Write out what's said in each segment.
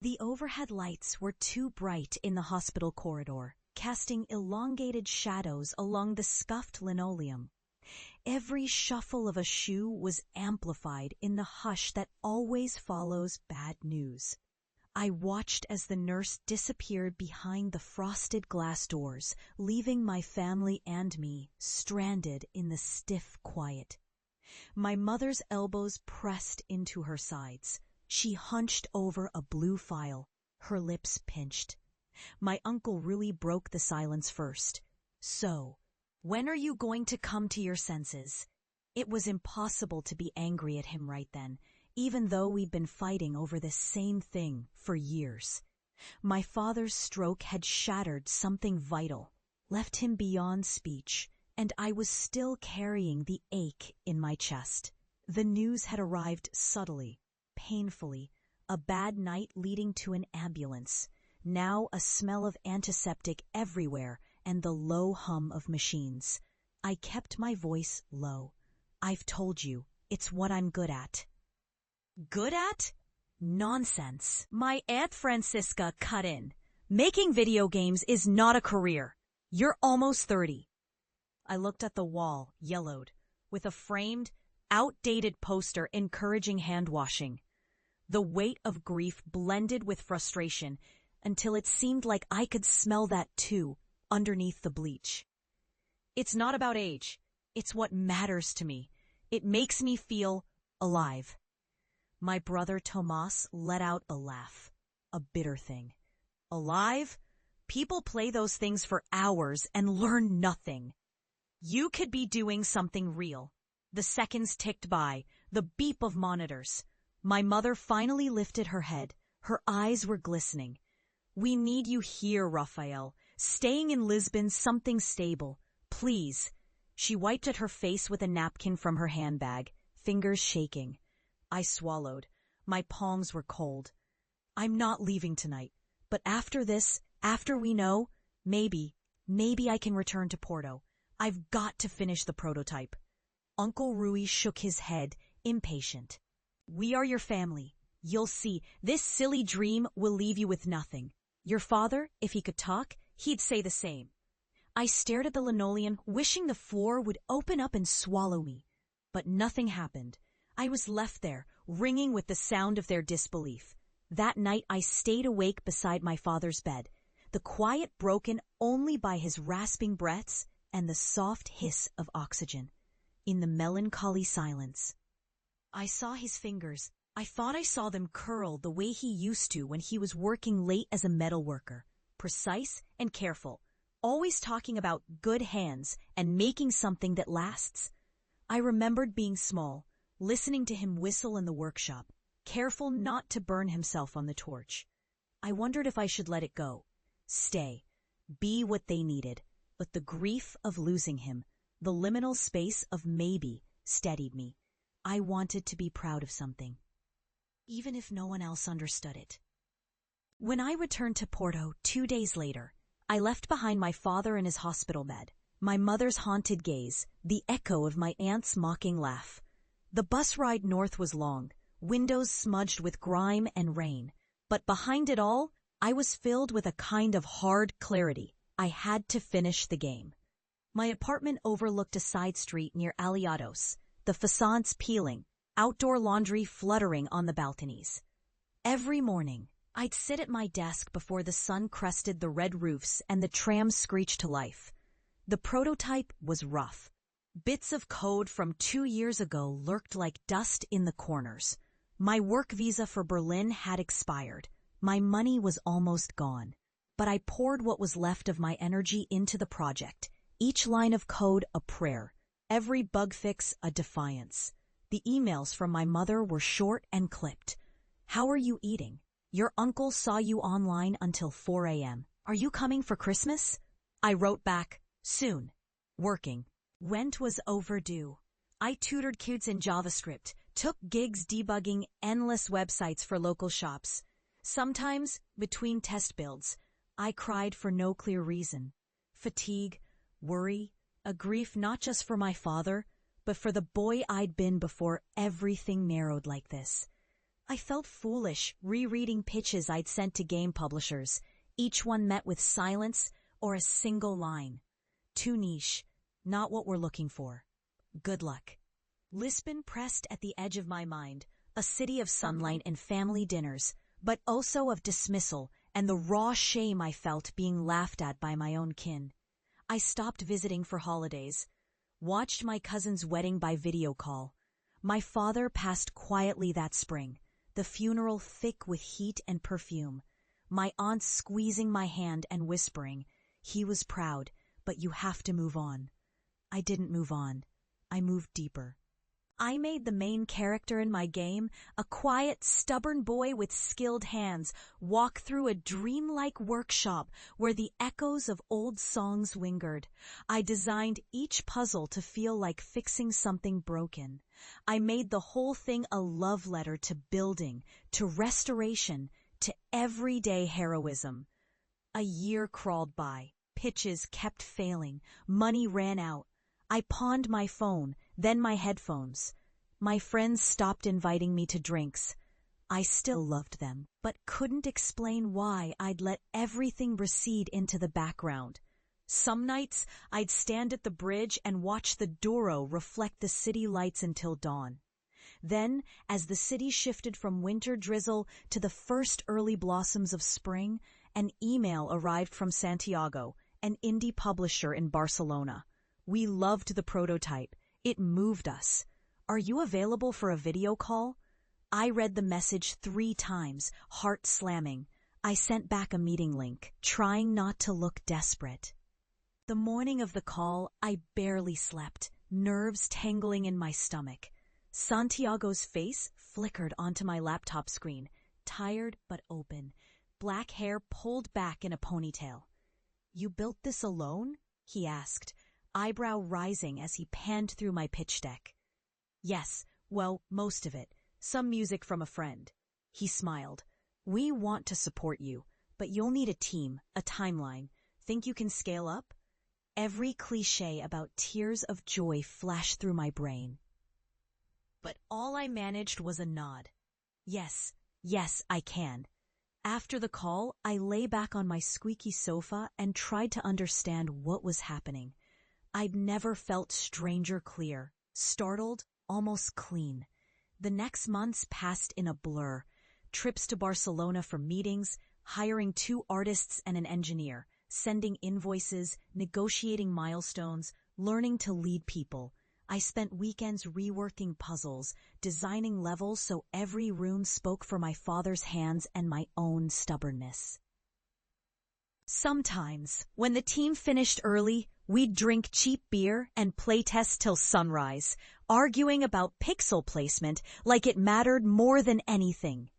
The overhead lights were too bright in the hospital corridor, casting elongated shadows along the scuffed linoleum. Every shuffle of a shoe was amplified in the hush that always follows bad news. I watched as the nurse disappeared behind the frosted glass doors, leaving my family and me stranded in the stiff quiet. My mother's elbows pressed into her sides. She hunched over a blue file, her lips pinched. My uncle really broke the silence first. "So, when are you going to come to your senses?" It was impossible to be angry at him right then, even though we'd been fighting over this same thing for years. My father's stroke had shattered something vital, left him beyond speech, and I was still carrying the ache in my chest. The news had arrived subtly, painfully, a bad night leading to an ambulance, now a smell of antiseptic everywhere and the low hum of machines. I kept my voice low. "I've told you, it's what I'm good at." "Good at? Nonsense." My Aunt Francisca cut in. "Making video games is not a career. You're almost 30. I looked at the wall, yellowed, with a framed, outdated poster encouraging hand washing. The weight of grief blended with frustration until it seemed like I could smell that too, underneath the bleach. "It's not about age. It's what matters to me. It makes me feel alive." My brother Tomas let out a laugh, a bitter thing. "Alive? People play those things for hours and learn nothing. You could be doing something real." The seconds ticked by, the beep of monitors. My mother finally lifted her head. Her eyes were glistening. "We need you here, Raphael. Staying in Lisbon's something stable. Please." She wiped at her face with a napkin from her handbag, fingers shaking. I swallowed. My palms were cold. "I'm not leaving tonight. But after this, after we know, maybe I can return to Porto. I've got to finish the prototype." Uncle Rui shook his head, impatient. "We are your family. You'll see, this silly dream will leave you with nothing. Your father, if he could talk, he'd say the same." I stared at the linoleum, wishing the floor would open up and swallow me. But nothing happened. I was left there, ringing with the sound of their disbelief. That night I stayed awake beside my father's bed, the quiet broken only by his rasping breaths and the soft hiss of oxygen. In the melancholy silence, I saw his fingers. I thought I saw them curl the way he used to when he was working late as a metal worker, precise and careful, always talking about good hands and making something that lasts. I remembered being small, listening to him whistle in the workshop, careful not to burn himself on the torch. I wondered if I should let it go, stay, be what they needed, but the grief of losing him, the liminal space of maybe, steadied me. I wanted to be proud of something, even if no one else understood it. When I returned to Porto 2 days later, I left behind my father in his hospital bed, my mother's haunted gaze, the echo of my aunt's mocking laugh. The bus ride north was long, windows smudged with grime and rain, but behind it all, I was filled with a kind of hard clarity. I had to finish the game. My apartment overlooked a side street near Aliados, the facades peeling, outdoor laundry fluttering on the balconies. Every morning, I'd sit at my desk before the sun crested the red roofs and the trams screeched to life. The prototype was rough. Bits of code from 2 years ago lurked like dust in the corners. My work visa for Berlin had expired. My money was almost gone. But I poured what was left of my energy into the project, each line of code a prayer, every bug fix a defiance. The emails from my mother were short and clipped. "How are you eating? Your uncle saw you online until 4 a.m. Are you coming for Christmas?" I wrote back, "Soon. Working." Rent was overdue. I tutored kids in JavaScript, took gigs debugging endless websites for local shops. Sometimes, between test builds, I cried for no clear reason. Fatigue, worry, a grief not just for my father, but for the boy I'd been before everything narrowed like this. I felt foolish rereading pitches I'd sent to game publishers, each one met with silence or a single line. Too niche, not what we're looking for. Good luck. Lisbon pressed at the edge of my mind, a city of sunlight and family dinners, but also of dismissal and the raw shame I felt being laughed at by my own kin. I stopped visiting for holidays, watched my cousin's wedding by video call. My father passed quietly that spring, the funeral thick with heat and perfume. My aunt squeezing my hand and whispering, "He was proud, but you have to move on." I didn't move on. I moved deeper. I made the main character in my game, a quiet, stubborn boy with skilled hands, walk through a dreamlike workshop where the echoes of old songs lingered. I designed each puzzle to feel like fixing something broken. I made the whole thing a love letter to building, to restoration, to everyday heroism. A year crawled by. Pitches kept failing. Money ran out. I pawned my phone, then my headphones. My friends stopped inviting me to drinks. I still loved them, but couldn't explain why I'd let everything recede into the background. Some nights, I'd stand at the bridge and watch the Douro reflect the city lights until dawn. Then, as the city shifted from winter drizzle to the first early blossoms of spring, an email arrived from Santiago, an indie publisher in Barcelona. We loved the prototype. It moved us. "Are you available for a video call?" I read the message 3 times, heart slamming. I sent back a meeting link, trying not to look desperate. The morning of the call, I barely slept, nerves tangling in my stomach. Santiago's face flickered onto my laptop screen, tired but open, black hair pulled back in a ponytail. "You built this alone?" he asked, eyebrow rising as he panned through my pitch deck. "Yes, well, most of it. Some music from a friend." He smiled. "We want to support you, but you'll need a team, a timeline. Think you can scale up?" Every cliché about tears of joy flashed through my brain. But all I managed was a nod. Yes, I can. After the call, I lay back on my squeaky sofa and tried to understand what was happening. I'd never felt stranger clear, startled, almost clean. The next months passed in a blur. Trips to Barcelona for meetings, hiring 2 artists and an engineer, sending invoices, negotiating milestones, learning to lead people. I spent weekends reworking puzzles, designing levels so every room spoke for my father's hands and my own stubbornness. Sometimes, when the team finished early, we'd drink cheap beer and playtest till sunrise, arguing about pixel placement like it mattered more than anything.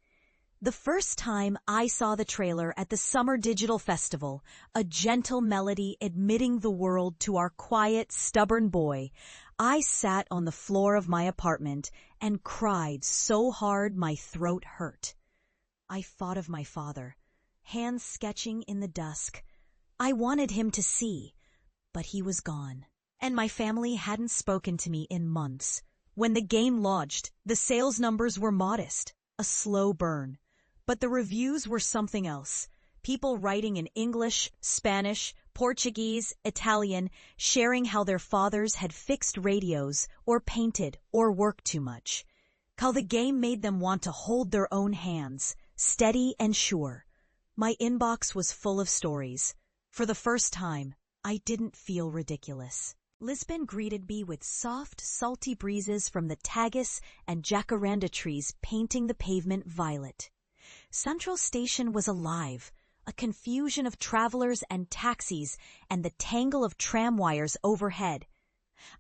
The first time I saw the trailer at the Summer Digital Festival, a gentle melody admitting the world to our quiet, stubborn boy, I sat on the floor of my apartment and cried so hard my throat hurt. I thought of my father, hands sketching in the dusk. I wanted him to see, but he was gone, and my family hadn't spoken to me in months. When the game launched, the sales numbers were modest, a slow burn. But the reviews were something else. People writing in English, Spanish, Portuguese, Italian, sharing how their fathers had fixed radios, or painted, or worked too much. How the game made them want to hold their own hands, steady and sure. My inbox was full of stories. For the first time, I didn't feel ridiculous. Lisbon greeted me with soft, salty breezes from the Tagus and jacaranda trees painting the pavement violet. Central Station was alive, a confusion of travelers and taxis and the tangle of tram wires overhead.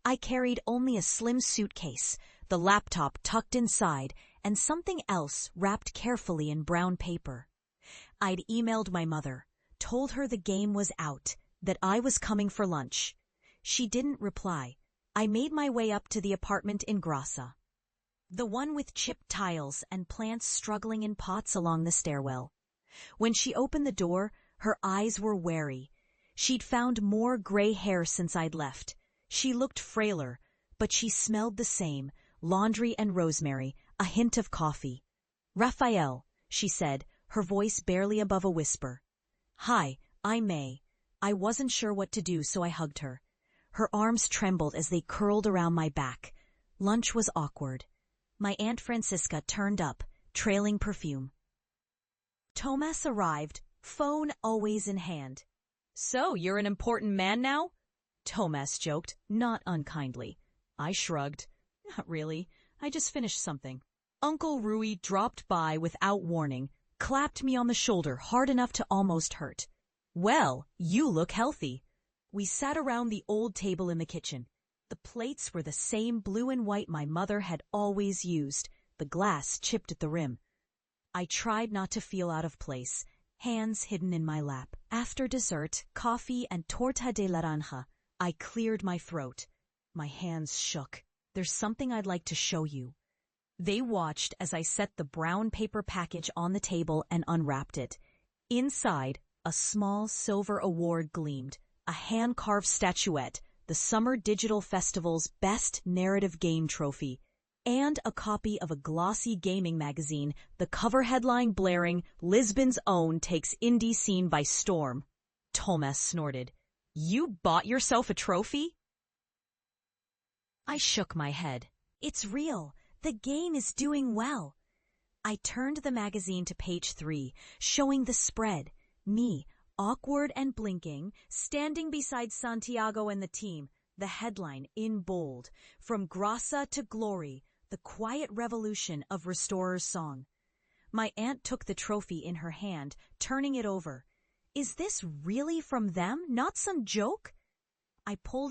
I carried only a slim suitcase, the laptop tucked inside, and something else wrapped carefully in brown paper. I'd emailed my mother, told her the game was out, that I was coming for lunch. She didn't reply. I made my way up to the apartment in Grassa, the one with chipped tiles and plants struggling in pots along the stairwell. When she opened the door, her eyes were wary. She'd found more gray hair since I'd left. She looked frailer, but she smelled the same, laundry and rosemary, a hint of coffee. Raphael, she said, her voice barely above a whisper. Hi, I'm May. I wasn't sure what to do, so I hugged her. Her arms trembled as they curled around my back. Lunch was awkward. My Aunt Francisca turned up, trailing perfume. Thomas arrived, phone always in hand. So, you're an important man now? Thomas joked, not unkindly. I shrugged. Not really. I just finished something. Uncle Rui dropped by without warning, clapped me on the shoulder hard enough to almost hurt. Well, you look healthy. We sat around the old table in the kitchen. The plates were the same blue and white my mother had always used, the glass chipped at the rim. I tried not to feel out of place, hands hidden in my lap. After dessert, coffee and torta de naranja, I cleared my throat. My hands shook. There's something I'd like to show you. They watched as I set the brown paper package on the table and unwrapped it. Inside, a small silver award gleamed, a hand-carved statuette, the Summer Digital Festival's Best Narrative Game Trophy, and a copy of a glossy gaming magazine, the cover headline blaring, Lisbon's Own takes indie scene by storm. Thomas snorted. You bought yourself a trophy? I shook my head. It's real. The game is doing well. I turned the magazine to page 3, showing the spread. Me, awkward and blinking, standing beside Santiago and the team. The headline in bold. From Grasa to Glory, the quiet revolution of Restorer's song. My aunt took the trophy in her hand, turning it over. Is this really from them, not some joke? I pulled